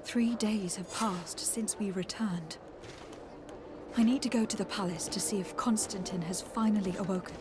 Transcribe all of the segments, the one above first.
3 days have passed since we returned. I need to go to the palace to see if Constantine has finally awoken.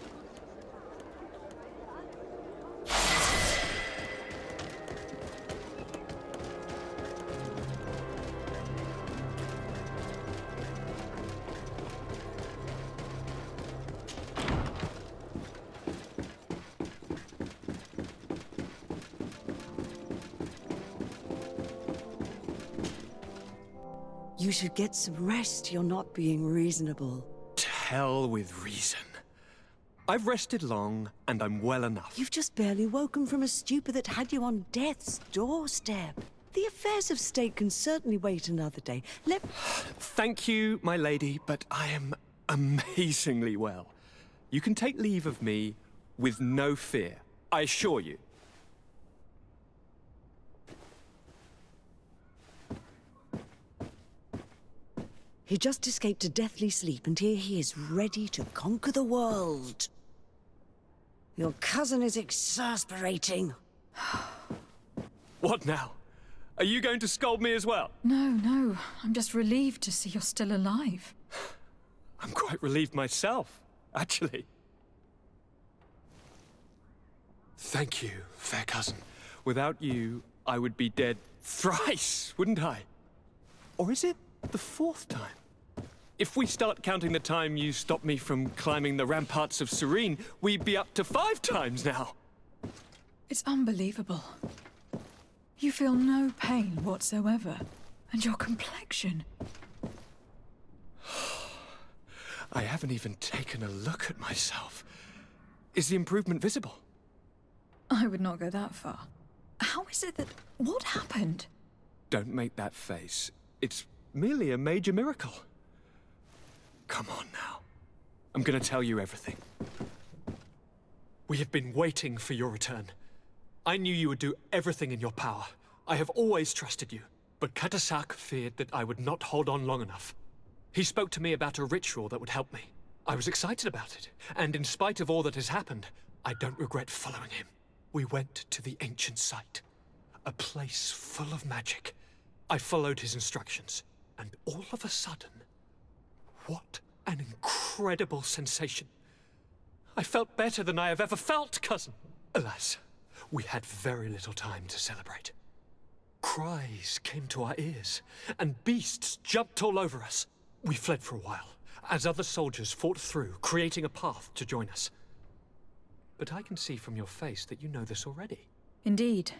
You should get some rest. You're not being reasonable. To hell with reason. I've rested long, and I'm well enough. You've just barely woken from a stupor that had you on death's doorstep. The affairs of state can certainly wait another day. Thank you, my lady, but I am amazingly well. You can take leave of me with no fear, I assure you. He just escaped a deathly sleep, and here he is, ready to conquer the world. Your cousin is exasperating. What now? Are you going to scold me as well? No. I'm just relieved to see you're still alive. I'm quite relieved myself, actually. Thank you, fair cousin. Without you, I would be dead thrice, wouldn't I? Or is it the 4th time? If we start counting the time you stopped me from climbing the ramparts of Serene, we'd be up to 5 times now. It's unbelievable. You feel no pain whatsoever. And your complexion. I haven't even taken a look at myself. Is the improvement visible? I would not go that far. How is it that... What happened? Don't make that face. It's merely a major miracle. Come on now. I'm gonna tell you everything. We have been waiting for your return. I knew you would do everything in your power. I have always trusted you. But Katasak feared that I would not hold on long enough. He spoke to me about a ritual that would help me. I was excited about it. And in spite of all that has happened, I don't regret following him. We went to the ancient site. A place full of magic. I followed his instructions. And all of a sudden... What an incredible sensation. I felt better than I have ever felt, cousin. Alas, we had very little time to celebrate. Cries came to our ears, and beasts jumped all over us. We fled for a while, as other soldiers fought through, creating a path to join us. But I can see from your face that you know this already. Indeed.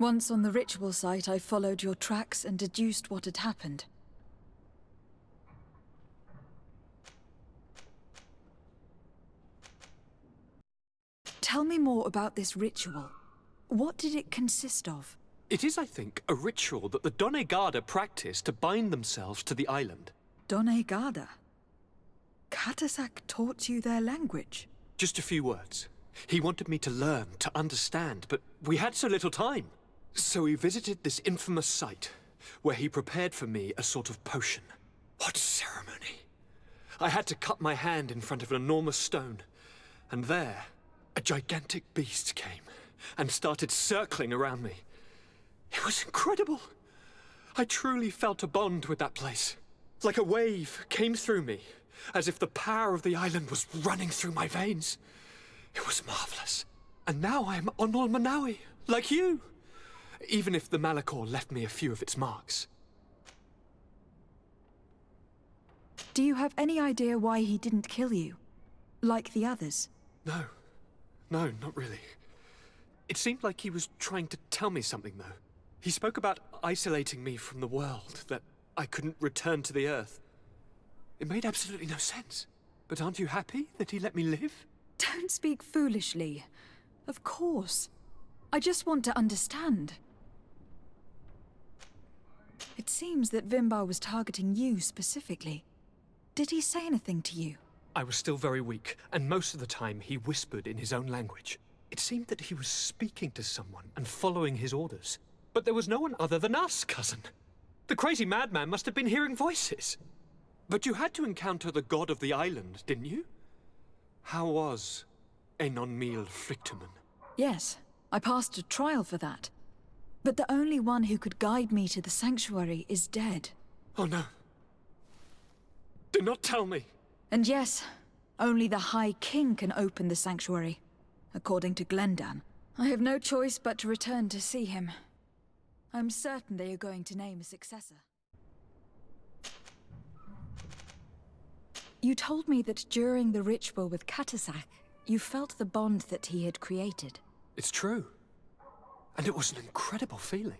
Once on the ritual site, I followed your tracks and deduced what had happened. Tell me more about this ritual. What did it consist of? It is, I think, a ritual that the Donegada practice to bind themselves to the island. Donegada? Katasak taught you their language? Just a few words. He wanted me to learn, to understand, but we had so little time. So we visited this infamous site, where he prepared for me a sort of potion. What ceremony! I had to cut my hand in front of an enormous stone, and there, a gigantic beast came and started circling around me. It was incredible. I truly felt a bond with that place. Like a wave came through me, as if the power of the island was running through my veins. It was marvelous. And now I am Onol Manawi, like you. Even if the Malachor left me a few of its marks. Do you have any idea why he didn't kill you? Like the others? No, not really. It seemed like he was trying to tell me something, though. He spoke about isolating me from the world, that I couldn't return to the Earth. It made absolutely no sense. But aren't you happy that he let me live? Don't speak foolishly. Of course. I just want to understand. It seems that Vimbar was targeting you specifically. Did he say anything to you? I was still very weak, and most of the time he whispered in his own language. It seemed that he was speaking to someone and following his orders. But there was no one other than us, cousin. The crazy madman must have been hearing voices. But you had to encounter the god of the island, didn't you? How was Enon Mil Frictumen? Yes, I passed a trial for that. But the only one who could guide me to the sanctuary is dead. Oh no. Do not tell me. And yes, only the High King can open the sanctuary, according to Glendan. I have no choice but to return to see him. I'm certain they are going to name a successor. You told me that during the ritual with Katasak, you felt the bond that he had created. It's true. And it was an incredible feeling.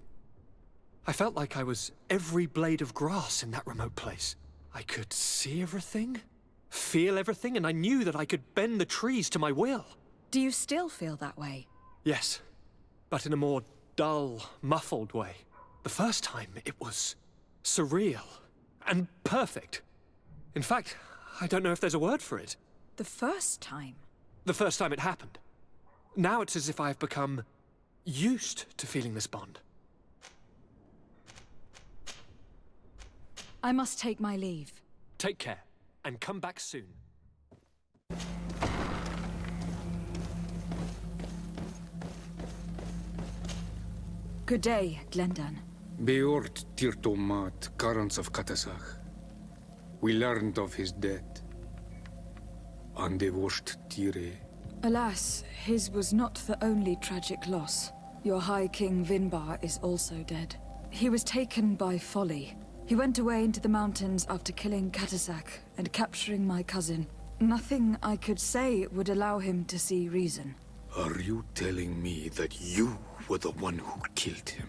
I felt like I was every blade of grass in that remote place. I could see everything, feel everything, and I knew that I could bend the trees to my will. Do you still feel that way? Yes, but in a more dull, muffled way. The first time, it was surreal and perfect. In fact, I don't know if there's a word for it. The first time? The first time it happened. Now it's as if I've become used to feeling this bond. I must take my leave. Take care, and come back soon. Good day, Glendan. Beort Tirtomat, currents of Katasach. We learned of his death. Andevosht Tire. Alas, his was not the only tragic loss. Your High King Vinbar is also dead. He was taken by folly. He went away into the mountains after killing Katasak and capturing my cousin. Nothing I could say would allow him to see reason. Are you telling me that you were the one who killed him?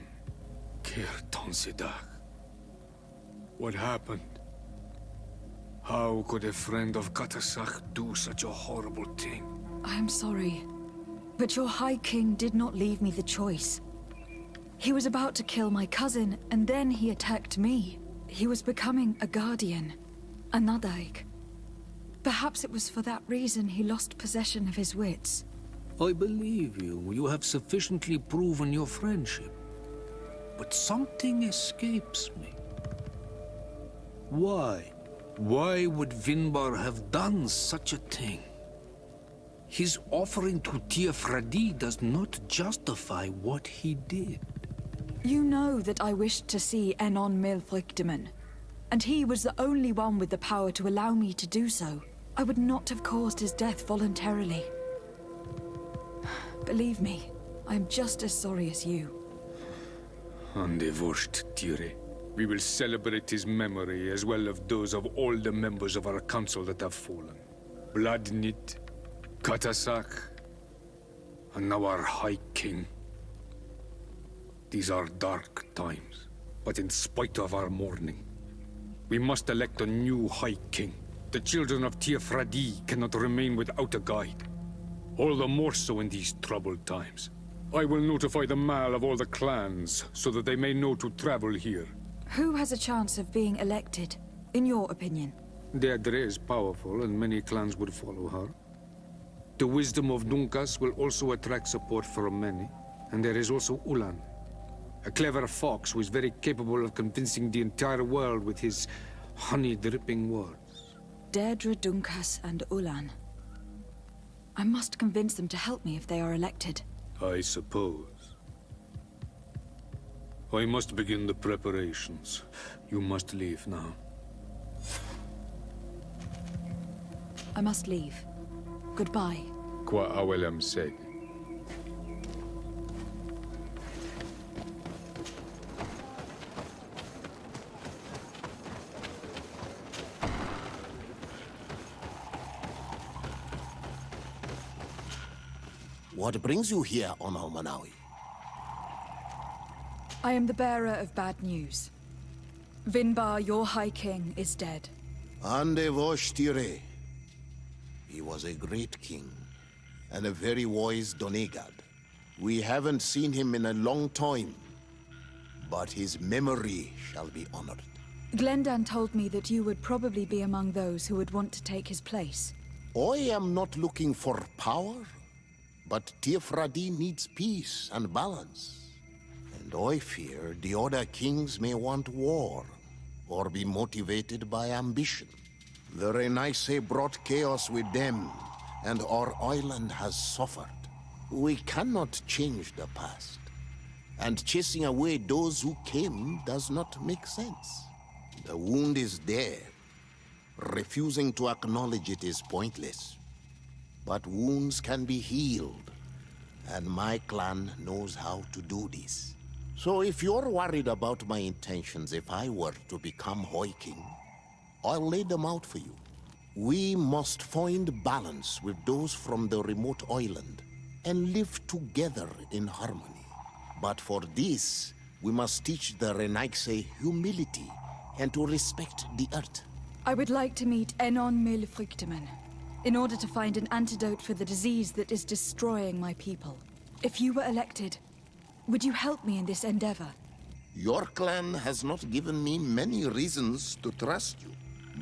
Kertonsidag. What happened? How could a friend of Katasak do such a horrible thing? I am sorry, but your High King did not leave me the choice. He was about to kill my cousin, and then he attacked me. He was becoming a guardian, a Nadaig. Perhaps it was for that reason he lost possession of his wits. I believe you. You have sufficiently proven your friendship. But something escapes me. Why? Why would Vinbar have done such a thing? His offering to Tiafradi does not justify what he did. You know that I wished to see Enon Milfrictiman, and he was the only one with the power to allow me to do so. I would not have caused his death voluntarily. Believe me, I am just as sorry as you. Andevosht Tire. We will celebrate his memory as well as those of all the members of our council that have fallen. Bloodnit, Katasak, and now our High King. These are dark times, but in spite of our mourning, we must elect a new High King. The children of Tiafradi cannot remain without a guide. All the more so in these troubled times. I will notify the Mal of all the clans, so that they may know to travel here. Who has a chance of being elected, in your opinion? Deirdre is powerful, and many clans would follow her. The wisdom of Dunkas will also attract support from many. And there is also Ulan, a clever fox who is very capable of convincing the entire world with his honey-dripping words. Deirdre, Dunkas, and Ulan. I must convince them to help me if they are elected. I suppose. I must begin the preparations. You must leave now. I must leave. Goodbye. Qua Awelam said. What brings you here, Ono Manawi? I am the bearer of bad news. Vinbar, your High King, is dead. Andevosht Tire. He was a great king, and a very wise Donegad. We haven't seen him in a long time, but his memory shall be honored. Glendan told me that you would probably be among those who would want to take his place. I am not looking for power, but Tiafradi needs peace and balance. And I fear the other kings may want war, or be motivated by ambition. The Renaisse brought chaos with them, and our island has suffered. We cannot change the past, And chasing away those who came does not make sense. The wound is there. Refusing to acknowledge it is pointless. But wounds can be healed, and my clan knows how to do this. So if you're worried about my intentions if I were to become Hoi King, I'll lay them out for you. We must find balance with those from the remote island and live together in harmony. But for this, we must teach the Renaigse humility and to respect the earth. I would like to meet Enon Milfrichteman in order to find an antidote for the disease that is destroying my people. If you were elected, would you help me in this endeavor? Your clan has not given me many reasons to trust you.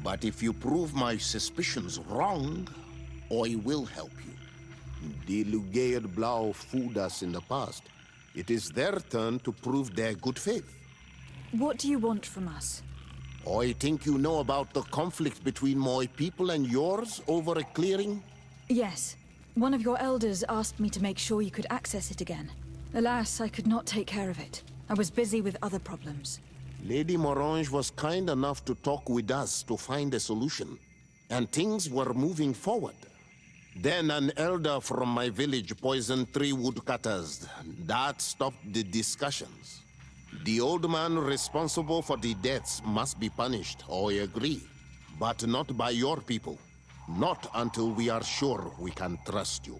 But if you prove my suspicions wrong, I will help you. The Lugaid Blau fooled us in the past. It is their turn to prove their good faith. What do you want from us? I think you know about the conflict between my people and yours over a clearing? Yes. One of your elders asked me to make sure you could access it again. Alas, I could not take care of it. I was busy with other problems. Lady Morange was kind enough to talk with us to find a solution, and things were moving forward. Then an elder from my village poisoned 3 woodcutters. That stopped the discussions. The old man responsible for the deaths must be punished, I agree. But not by your people. Not until we are sure we can trust you.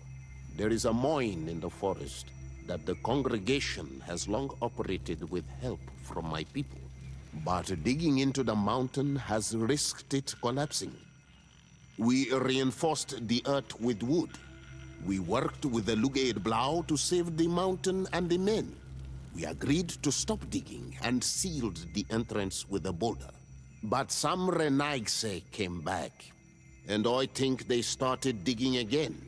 There is a mine in the forest that the congregation has long operated with help from my people. But digging into the mountain has risked it collapsing. We reinforced the earth with wood. We worked with the Lugaid Blau to save the mountain and the men. We agreed to stop digging and sealed the entrance with a boulder. But some Renaigse came back, and I think they started digging again.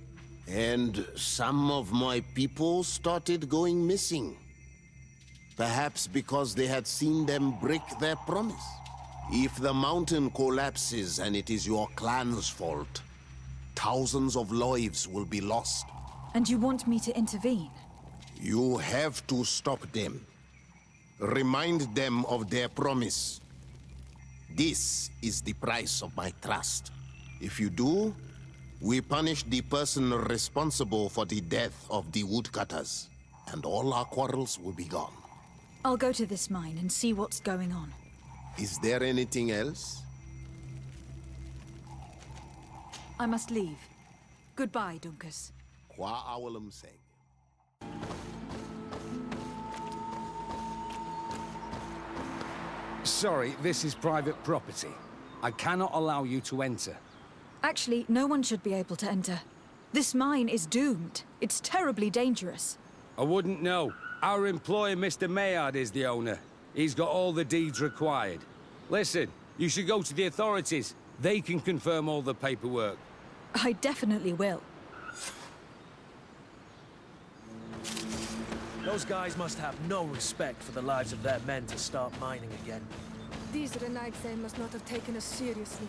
And some of my people started going missing. Perhaps because they had seen them break their promise. If the mountain collapses and it is your clan's fault, thousands of lives will be lost. And you want me to intervene? You have to stop them. Remind them of their promise. This is the price of my trust. If you do, we punish the person responsible for the death of the woodcutters, and all our quarrels will be gone. I'll go to this mine and see what's going on. Is there anything else? I must leave. Goodbye, Dunkus. Qua awalum seg. Sorry, this is private property. I cannot allow you to enter. Actually, no one should be able to enter. This mine is doomed. It's terribly dangerous. I wouldn't know. Our employer, Mr. Maillard, is the owner. He's got all the deeds required. Listen, you should go to the authorities. They can confirm all the paperwork. I definitely will. Those guys must have no respect for the lives of their men to start mining again. These Renaigse must not have taken us seriously.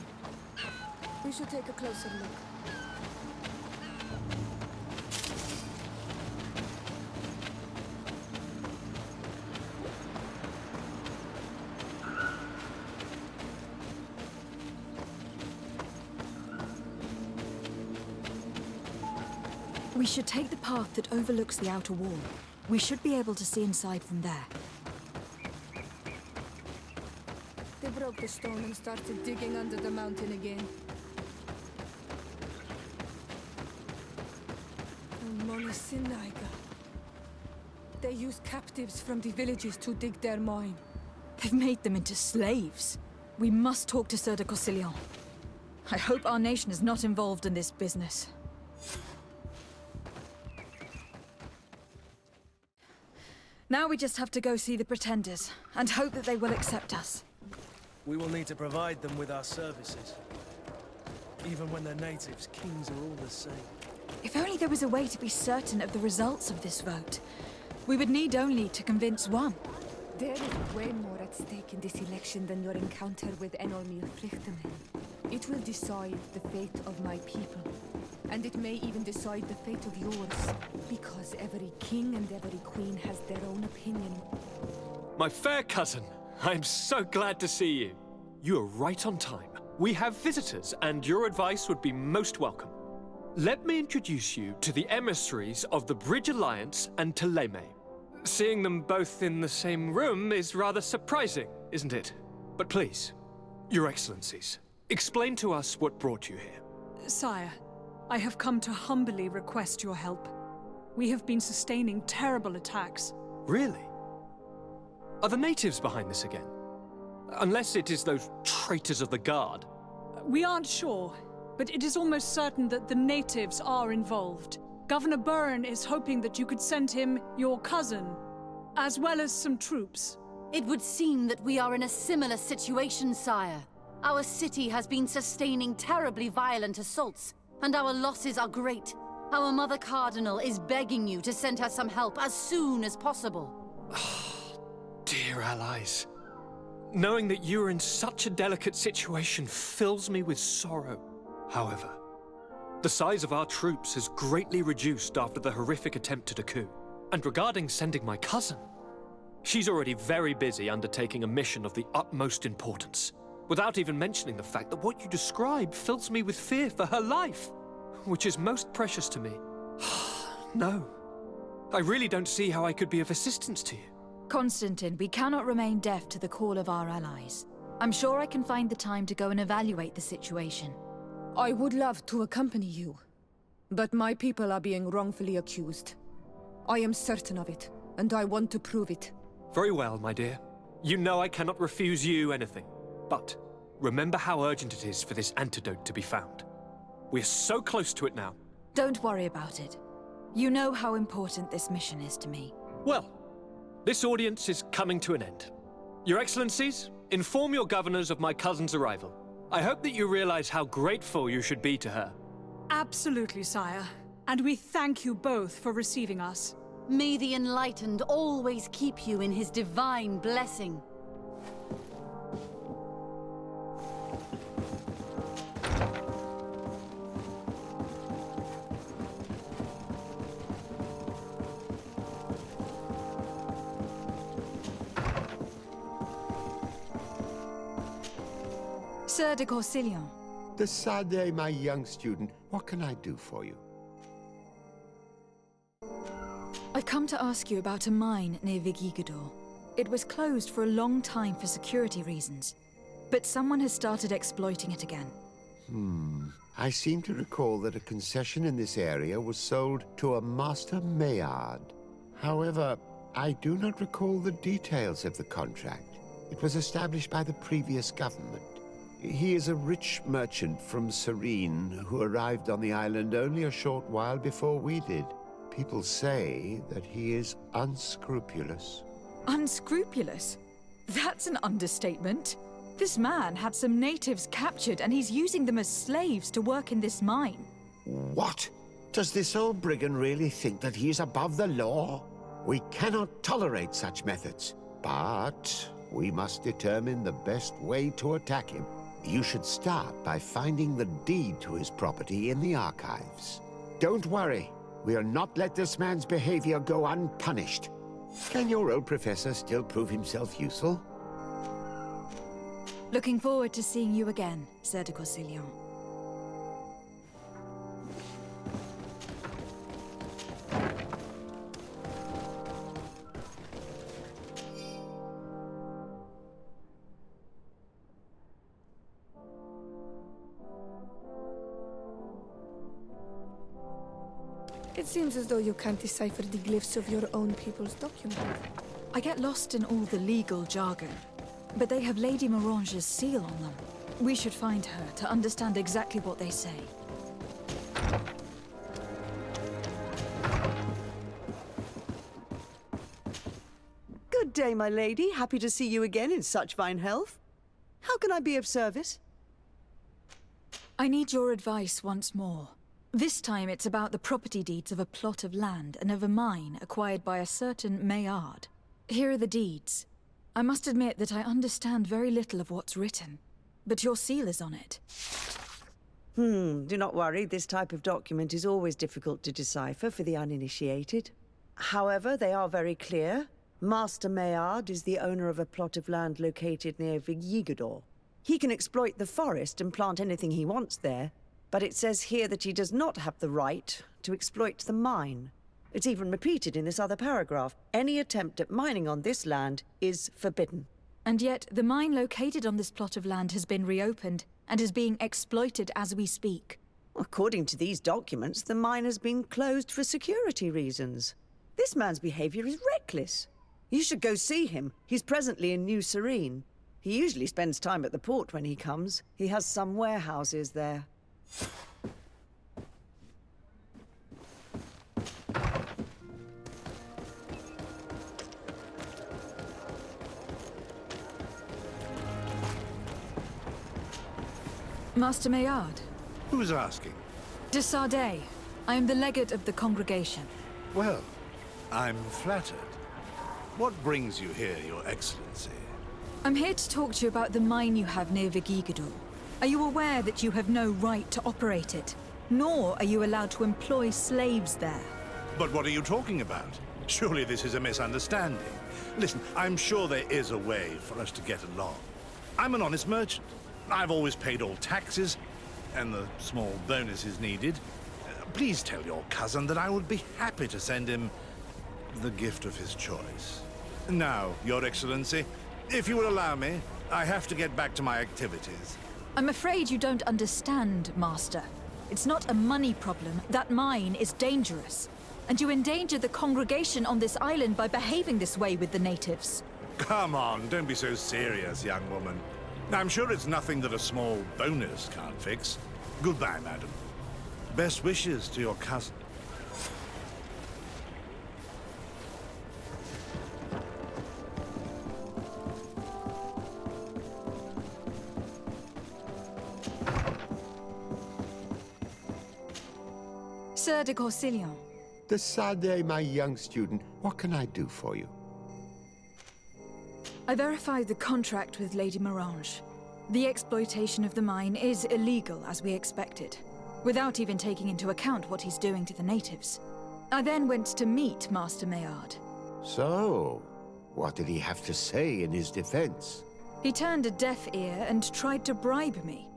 We should take a closer look. We should take the path that overlooks the outer wall. We should be able to see inside from there. They broke the stone and started digging under the mountain again. Monisinaga. They use captives from the villages to dig their mine. They've made them into slaves. We must talk to Sir de Cossillon. I hope our nation is not involved in this business. Now we just have to go see the pretenders, and hope that they will accept us. We will need to provide them with our services. Even when they're natives, kings are all the same. If only there was a way to be certain of the results of this vote. We would need only to convince one. There is way more at stake in this election than your encounter with Enormil Frichterman. It will decide the fate of my people, And it may even decide the fate of yours. Because every king and every queen has their own opinion. My fair cousin, I'm so glad to see you. You are right on time. We have visitors, and your advice would be most welcome. Let me introduce you to the emissaries of the Bridge Alliance and Teleme. Seeing them both in the same room is rather surprising, isn't it? But please, Your Excellencies, explain to us what brought you here. Sire, I have come to humbly request your help. We have been sustaining terrible attacks. Really? Are the natives behind this again? Unless it is those traitors of the Guard. We aren't sure, but it is almost certain that the natives are involved. Governor Byrne is hoping that you could send him your cousin, as well as some troops. It would seem that we are in a similar situation, sire. Our city has been sustaining terribly violent assaults, and our losses are great. Our Mother Cardinal is begging you to send her some help as soon as possible. Dear allies, knowing that you are in such a delicate situation fills me with sorrow. However, the size of our troops has greatly reduced after the horrific attempt at a coup. And regarding sending my cousin, she's already very busy undertaking a mission of the utmost importance, without even mentioning the fact that what you describe fills me with fear for her life, which is most precious to me. No, I really don't see how I could be of assistance to you. Constantine, we cannot remain deaf to the call of our allies. I'm sure I can find the time to go and evaluate the situation. I would love to accompany you, but my people are being wrongfully accused. I am certain of it, and I want to prove it. Very well, my dear. You know I cannot refuse you anything. But remember how urgent it is for this antidote to be found. We're so close to it now. Don't worry about it. You know how important this mission is to me. Well, this audience is coming to an end. Your Excellencies, inform your governors of my cousin's arrival. I hope that you realize how grateful you should be to her. Absolutely, sire. And we thank you both for receiving us. May the Enlightened always keep you in his divine blessing. Sir de Corsillon. Decidez, my young student, what can I do for you? I've come to ask you about a mine near Vigigador. It was closed for a long time for security reasons, but someone has started exploiting it again. I seem to recall that a concession in this area was sold to a Master Maillard. However, I do not recall the details of the contract. It was established by the previous government. He is a rich merchant from Serene who arrived on the island only a short while before we did. People say that he is unscrupulous. Unscrupulous? That's an understatement. This man had some natives captured and he's using them as slaves to work in this mine. What? Does this old brigand really think that he is above the law? We cannot tolerate such methods, but we must determine the best way to attack him. You should start by finding the deed to his property in the archives. Don't worry. We'll not let this man's behavior go unpunished. Can your old professor still prove himself useful? Looking forward to seeing you again, Sir de Corsillon. It seems as though you can't decipher the glyphs of your own people's document. I get lost in all the legal jargon, but they have Lady Morange's seal on them. We should find her to understand exactly what they say. Good day, my lady. Happy to see you again in such fine health. How can I be of service? I need your advice once more. This time it's about the property deeds of a plot of land and of a mine acquired by a certain Maillard. Here are the deeds. I must admit that I understand very little of what's written, but your seal is on it. Do not worry, this type of document is always difficult to decipher for the uninitiated. However, they are very clear. Master Maillard is the owner of a plot of land located near Vigigidor. He can exploit the forest and plant anything he wants there, but it says here that he does not have the right to exploit the mine. It's even repeated in this other paragraph. Any attempt at mining on this land is forbidden. And yet, the mine located on this plot of land has been reopened and is being exploited as we speak. According to these documents, the mine has been closed for security reasons. This man's behavior is reckless. You should go see him. He's presently in New Serene. He usually spends time at the port when he comes. He has some warehouses there. Master Maillard. Who's asking? De Sardet. I am the legate of the congregation. Well, I'm flattered. What brings you here, Your Excellency? I'm here to talk to you about the mine you have near Vigigidor. Are you aware that you have no right to operate it? Nor are you allowed to employ slaves there. But what are you talking about? Surely this is a misunderstanding. Listen, I'm sure there is a way for us to get along. I'm an honest merchant. I've always paid all taxes, and the small bonuses needed. Please tell your cousin that I would be happy to send him the gift of his choice. Now, Your Excellency, if you will allow me, I have to get back to my activities. I'm afraid you don't understand, Master. It's not a money problem. That mine is dangerous. And you endanger the congregation on this island by behaving this way with the natives. Come on, don't be so serious, young woman. I'm sure it's nothing that a small bonus can't fix. Goodbye, madam. Best wishes to your cousin. Sir de Corsillon. De Sardet, my young student, what can I do for you? I verified the contract with Lady Morange. The exploitation of the mine is illegal, as we expected, without even taking into account what he's doing to the natives. I then went to meet Master Maillard. So, what did he have to say in his defense? He turned a deaf ear and tried to bribe me.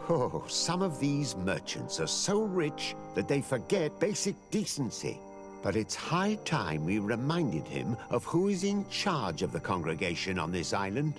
Oh, some of these merchants are so rich that they forget basic decency. But it's high time we reminded him of who is in charge of the congregation on this island.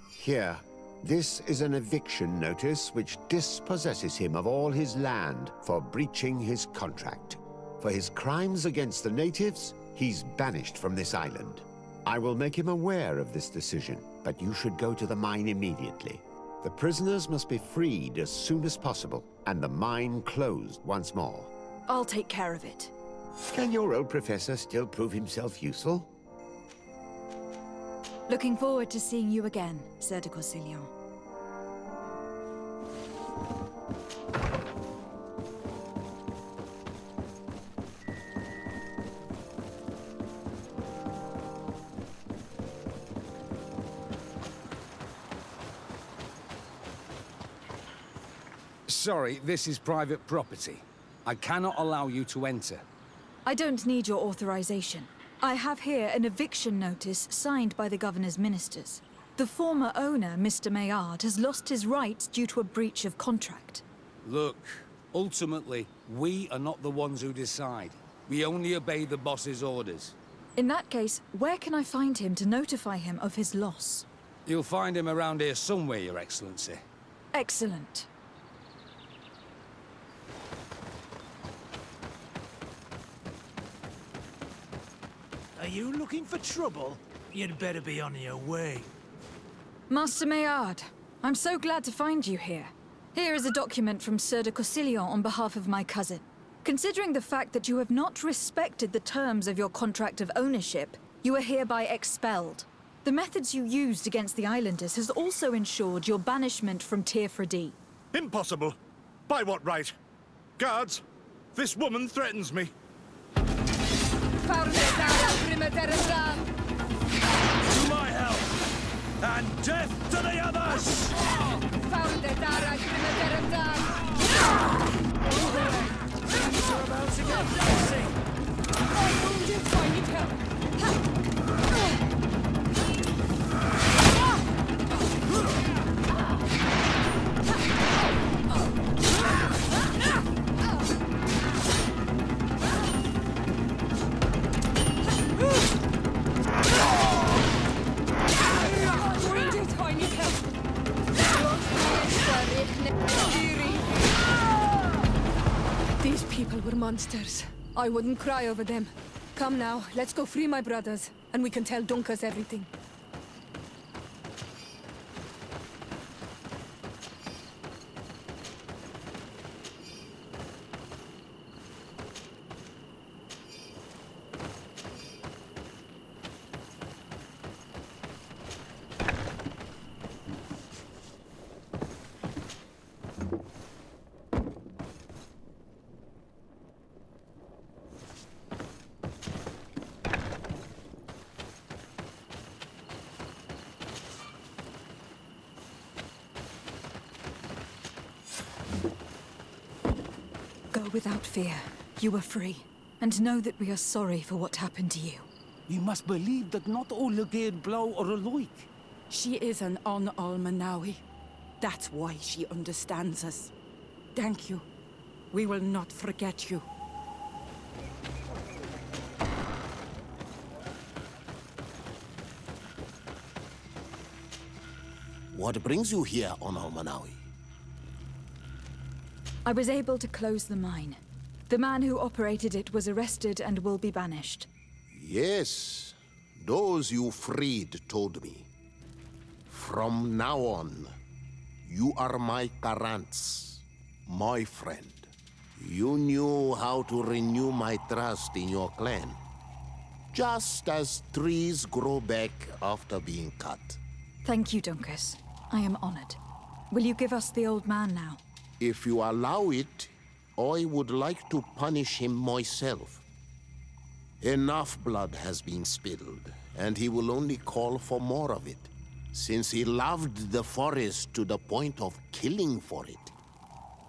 Here, this is an eviction notice which dispossesses him of all his land for breaching his contract. For his crimes against the natives, he's banished from this island. I will make him aware of this decision, but you should go to the mine immediately. The prisoners must be freed as soon as possible, and the mine closed once more. I'll take care of it. Can your old professor still prove himself useful? Looking forward to seeing you again, Sir de Corsillon. Sorry, this is private property. I cannot allow you to enter. I don't need your authorization. I have here an eviction notice signed by the governor's ministers. The former owner, Mr. Maillard, has lost his rights due to a breach of contract. Look, ultimately, we are not the ones who decide. We only obey the boss's orders. In that case, where can I find him to notify him of his loss? You'll find him around here somewhere, Your Excellency. Excellent. Are you looking for trouble? You'd better be on your way. Master Maillard, I'm so glad to find you here. Here is a document from Sir de Corsillon on behalf of my cousin. Considering the fact that you have not respected the terms of your contract of ownership, you are hereby expelled. The methods you used against the islanders has also ensured your banishment from Tearfredi. Impossible! By what right? Guards, this woman threatens me. To my help! And death to the others! You're about to get dancing! I wounded tiny help. These people were monsters. I wouldn't cry over them. Come now, let's go free my brothers, and we can tell Dunkas everything. Go without fear. You are free. And know that we are sorry for what happened to you. You must believe that not all the Gaed blow are alike. She is an Almanawi. That's why she understands us. Thank you. We will not forget you. What brings you here on Almanawi? I was able to close the mine. The man who operated it was arrested and will be banished. Yes, those you freed told me. From now on, you are my Karants, my friend. You knew how to renew my trust in your clan. Just as trees grow back after being cut. Thank you, Dunkas. I am honored. Will you give us the old man now? If you allow it, I would like to punish him myself. Enough blood has been spilled, and he will only call for more of it. Since he loved the forest to the point of killing for it,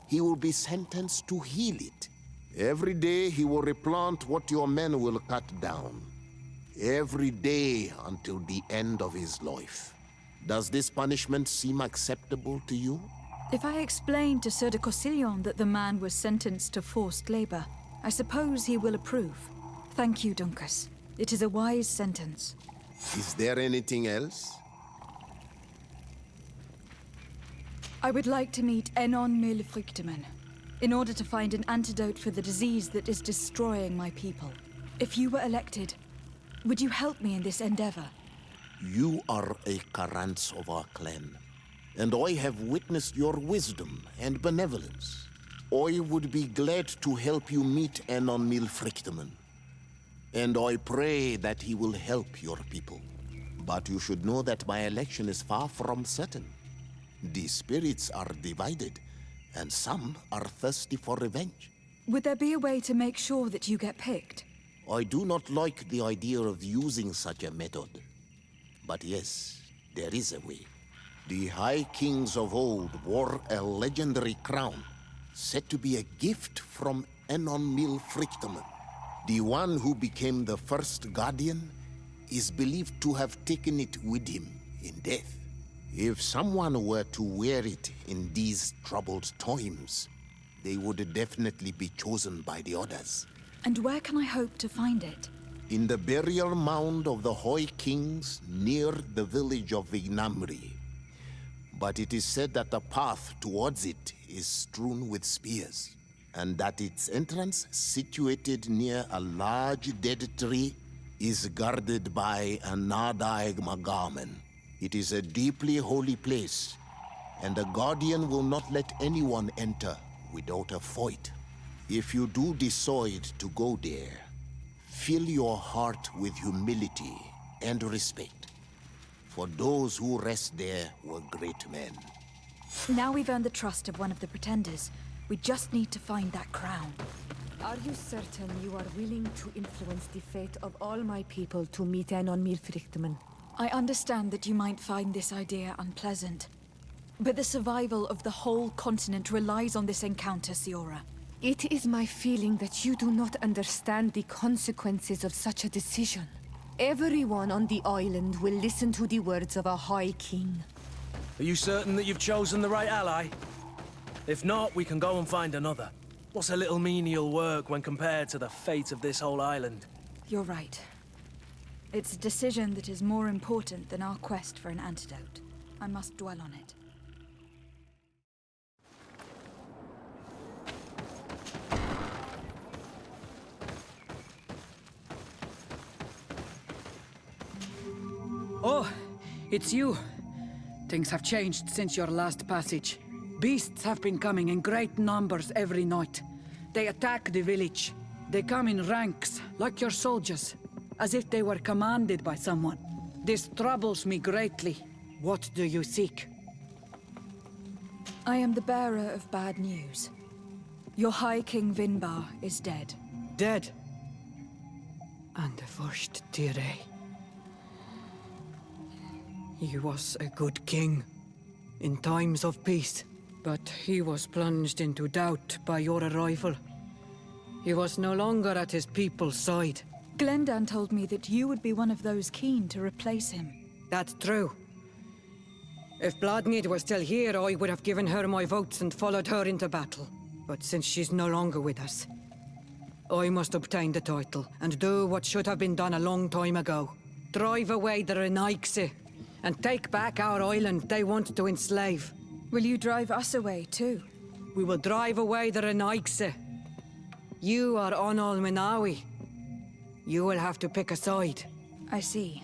he will be sentenced to heal it. Every day he will replant what your men will cut down. Every day until the end of his life. Does this punishment seem acceptable to you? If I explain to Sir de Cossillon that the man was sentenced to forced labor, I suppose he will approve. Thank you, Dunkas. It is a wise sentence. Is there anything else? I would like to meet Enon Milfrichteman in order to find an antidote for the disease that is destroying my people. If you were elected, would you help me in this endeavor? You are a Karants of our clan, and I have witnessed your wisdom and benevolence. I would be glad to help you meet Enon Milfrichteman, and I pray that he will help your people. But you should know that my election is far from certain. The spirits are divided, and some are thirsty for revenge. Would there be a way to make sure that you get picked? I do not like the idea of using such a method. But yes, there is a way. The High Kings of old wore a legendary crown, said to be a gift from Enon Milfrichteman. The one who became the first Guardian is believed to have taken it with him in death. If someone were to wear it in these troubled times, they would definitely be chosen by the others. And where can I hope to find it? In the burial mound of the High Kings near the village of Vignamri. But it is said that the path towards it is strewn with spears, and that its entrance, situated near a large dead tree, is guarded by a Nadaig Magaman. It is a deeply holy place, and the Guardian will not let anyone enter without a fight. If you do decide to go there, fill your heart with humility and respect. For those who rest there were great men. Now we've earned the trust of one of the pretenders. We just need to find that crown. Are you certain you are willing to influence the fate of all my people to meet Enon Milfrichteman? I understand that you might find this idea unpleasant. But the survival of the whole continent relies on this encounter, Siora. It is my feeling that you do not understand the consequences of such a decision. Everyone on the island will listen to the words of a High King. Are you certain that you've chosen the right ally? If not, we can go and find another. What's a little menial work when compared to the fate of this whole island? You're right. It's a decision that is more important than our quest for an antidote. I must dwell on it. Oh, it's you. Things have changed since your last passage. Beasts have been coming in great numbers every night. They attack the village. They come in ranks, like your soldiers, as if they were commanded by someone. This troubles me greatly. What do you seek? I am the bearer of bad news. Your High King Vinbar is dead. Dead? And the first Tire. He was a good king in times of peace, but he was plunged into doubt by your arrival. He was no longer at his people's side. Glendan told me that you would be one of those keen to replace him. That's true. If Bloodmead was still here, I would have given her my votes and followed her into battle. But since she's no longer with us, I must obtain the title and do what should have been done a long time ago. Drive away the Renaigse and take back our island they want to enslave. Will you drive us away too? We will drive away the Renaigse. You are Onol Menawi. You will have to pick a side. I see.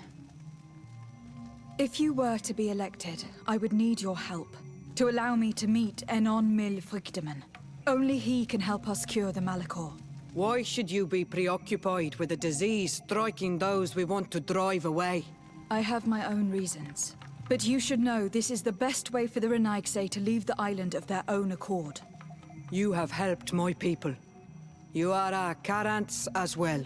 If you were to be elected, I would need your help to allow me to meet Enon Mil Frichteman. Only he can help us cure the Malachor. Why should you be preoccupied with a disease striking those we want to drive away? I have my own reasons. But you should know this is the best way for the Renaigse to leave the island of their own accord. You have helped my people. You are our Karants as well.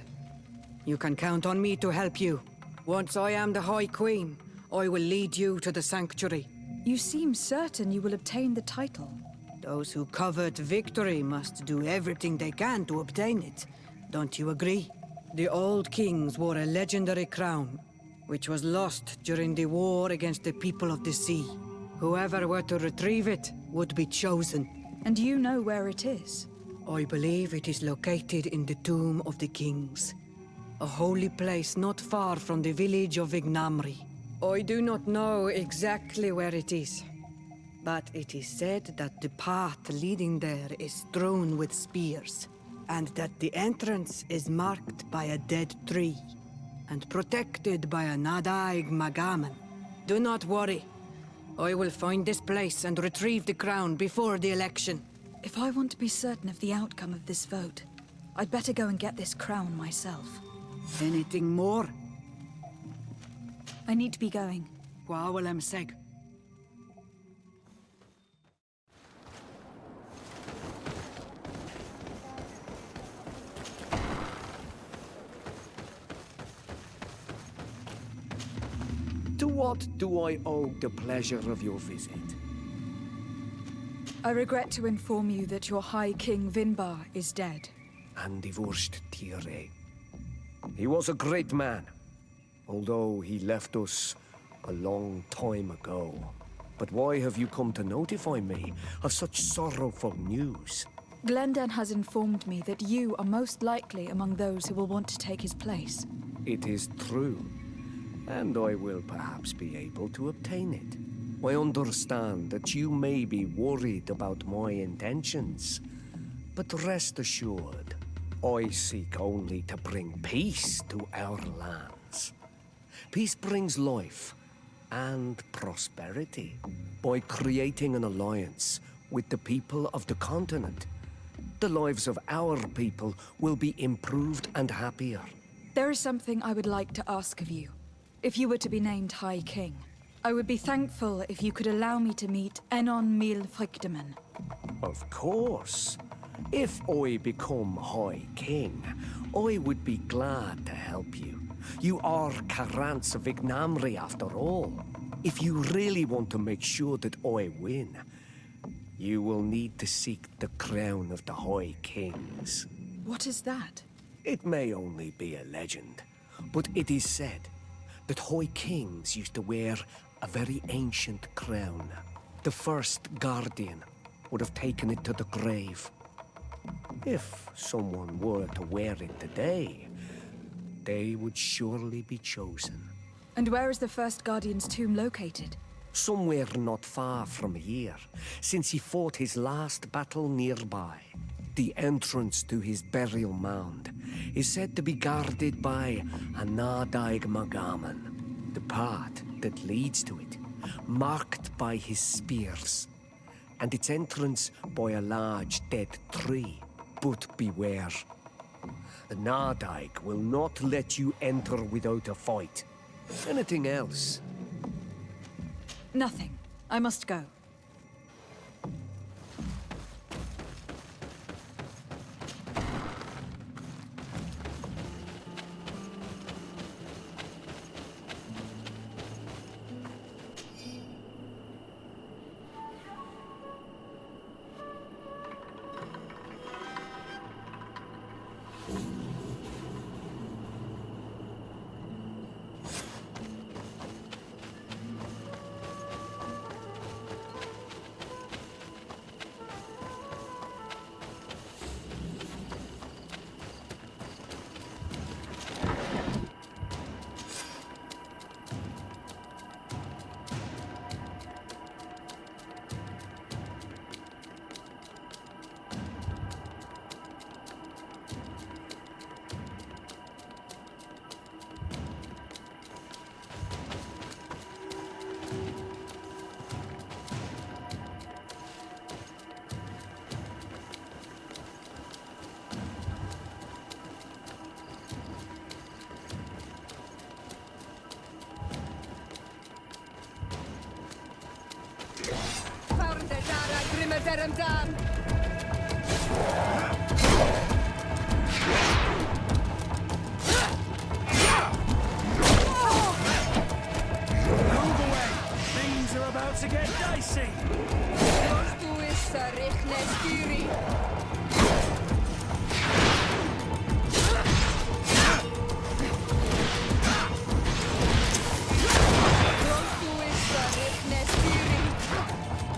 You can count on me to help you. Once I am the High Queen, I will lead you to the Sanctuary. You seem certain you will obtain the title. Those who covet victory must do everything they can to obtain it. Don't you agree? The old kings wore a legendary crown, which was lost during the war against the people of the sea. Whoever were to retrieve it would be chosen. And you know where it is? I believe it is located in the Tomb of the Kings, a holy place not far from the village of Ignamri. I do not know exactly where it is, but it is said that the path leading there is strewn with spears, and that the entrance is marked by a dead tree and protected by a Nadaig Magaman. Do not worry. I will find this place and retrieve the crown before the election. If I want to be certain of the outcome of this vote, I'd better go and get this crown myself. Anything more? I need to be going. Gwawalem seg. To what do I owe the pleasure of your visit? I regret to inform you that your High King Vinbar is dead. And divorced Tire. He was a great man, although he left us a long time ago. But why have you come to notify me of such sorrowful news? Glendan has informed me that you are most likely among those who will want to take his place. It is true, and I will perhaps be able to obtain it. I understand that you may be worried about my intentions, but rest assured, I seek only to bring peace to our lands. Peace brings life and prosperity by creating an alliance with the people of the continent. The lives of our people will be improved and happier. There is something I would like to ask of you. If you were to be named High King, I would be thankful if you could allow me to meet Enon Mil Frichteman. Of course. If I become High King, I would be glad to help you. You are Karants of Ignamri after all. If you really want to make sure that I win, you will need to seek the crown of the High Kings. What is that? It may only be a legend, but it is said that High Kings used to wear a very ancient crown. The first guardian would have taken it to the grave. If someone were to wear it today, they would surely be chosen. And where is the first Guardian's tomb located? Somewhere not far from here, since he fought his last battle nearby. The entrance to his burial mound is said to be guarded by a Nadaig Magaman, the path that leads to it, marked by his spears, and its entrance by a large dead tree. But beware. The Nadaig will not let you enter without a fight. Anything else? Nothing. I must go. Things are about to get dicey.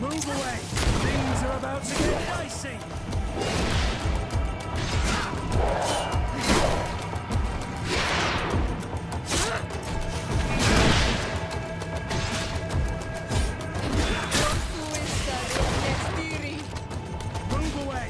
Move away. Things are about to get dicey. Move away.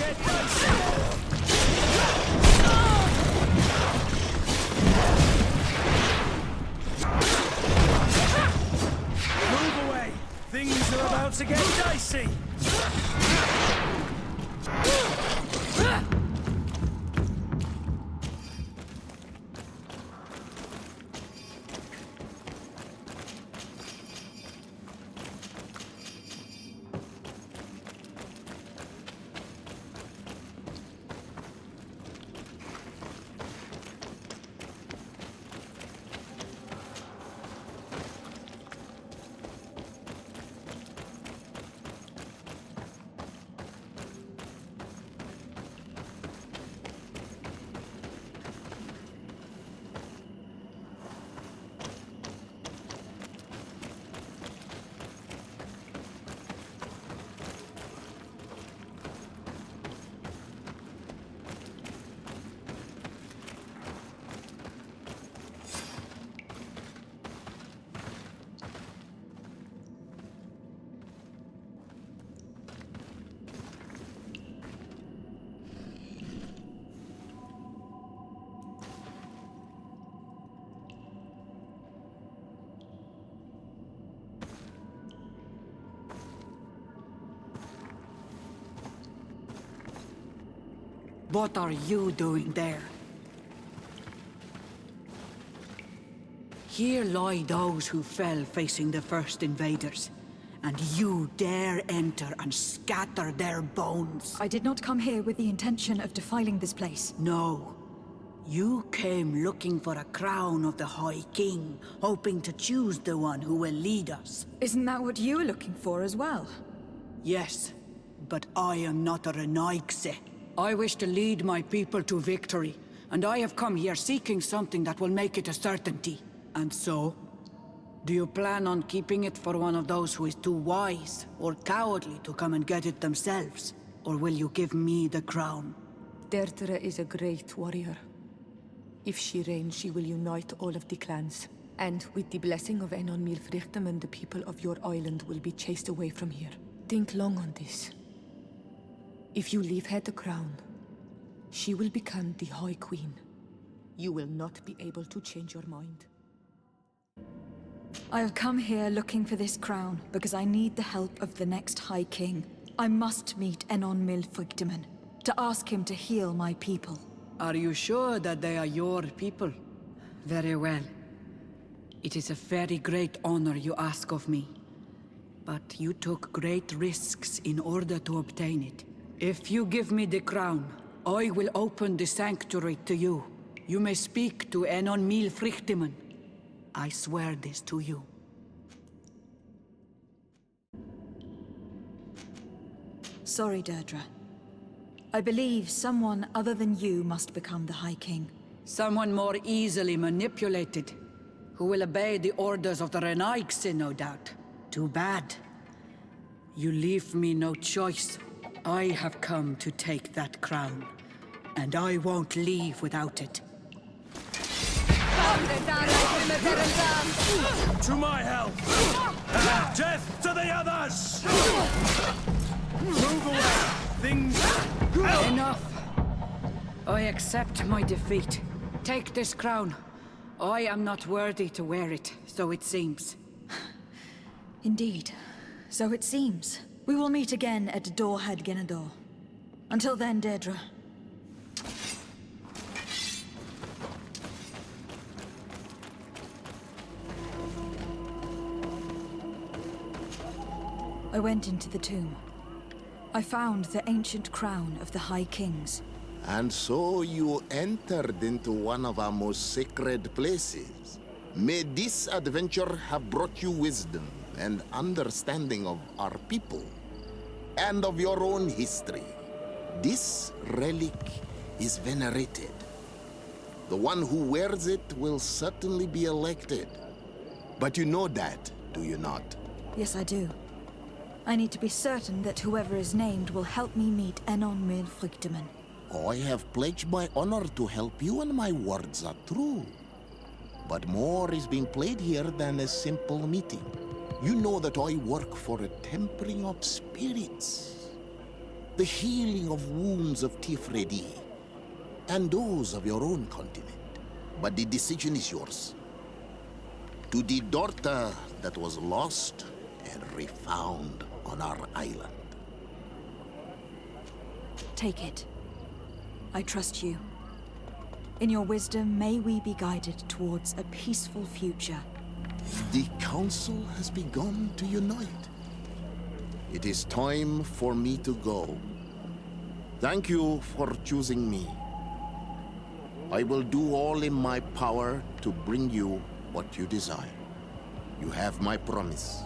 get dicey! Move away! Things are about to get dicey! What are you doing there? Here lie those who fell facing the first invaders, and you dare enter and scatter their bones. I did not come here with the intention of defiling this place. No. You came looking for a crown of the High King, hoping to choose the one who will lead us. Isn't that what you were looking for as well? Yes, but I am not a Renaigse. I wish to lead my people to victory, and I have come here seeking something that will make it a certainty. And so, do you plan on keeping it for one of those who is too wise or cowardly to come and get it themselves? Or will you give me the crown? Deirdre is a great warrior. If she reigns, she will unite all of the clans. And with the blessing of Enon Milfrichteman, the people of your island will be chased away from here. Think long on this. If you leave her the crown, she will become the High Queen. You will not be able to change your mind. I have come here looking for this crown because I need the help of the next High King. I must meet Enon Milfrichteman to ask him to heal my people. Are you sure that they are your people? Very well. It is a very great honor you ask of me. But you took great risks in order to obtain it. If you give me the crown, I will open the sanctuary to you. You may speak to Enon Milfrichteman. I swear this to you. Sorry, Deirdre. I believe someone other than you must become the High King. Someone more easily manipulated, who will obey the orders of the Renaigse, no doubt. Too bad. You leave me no choice. I have come to take that crown, and I won't leave without it. To my help! Death to the others! Move away! Things... Enough! I accept my defeat. Take this crown. I am not worthy to wear it, so it seems. Indeed. So it seems. We will meet again at Dorhead Genador. Until then, Deirdre. I went into the tomb. I found the ancient crown of the High Kings. And so you entered into one of our most sacred places. May this adventure have brought you wisdom and understanding of our people, and of your own history. This relic is venerated. The one who wears it will certainly be elected. But you know that, do you not? Yes, I do. I need to be certain that whoever is named will help me meet Enon Milfrichteman. I have pledged my honor to help you, and my words are true. But more is being played here than a simple meeting. You know that I work for a tempering of spirits. the healing of wounds of Tifredi, and those of your own continent. But the decision is yours. To the daughter that was lost and refound on our island. Take it. I trust you. In your wisdom, may we be guided towards a peaceful future. The Council has begun to unite. It is time for me to go. Thank you for choosing me. I will do all in my power to bring you what you desire. You have my promise.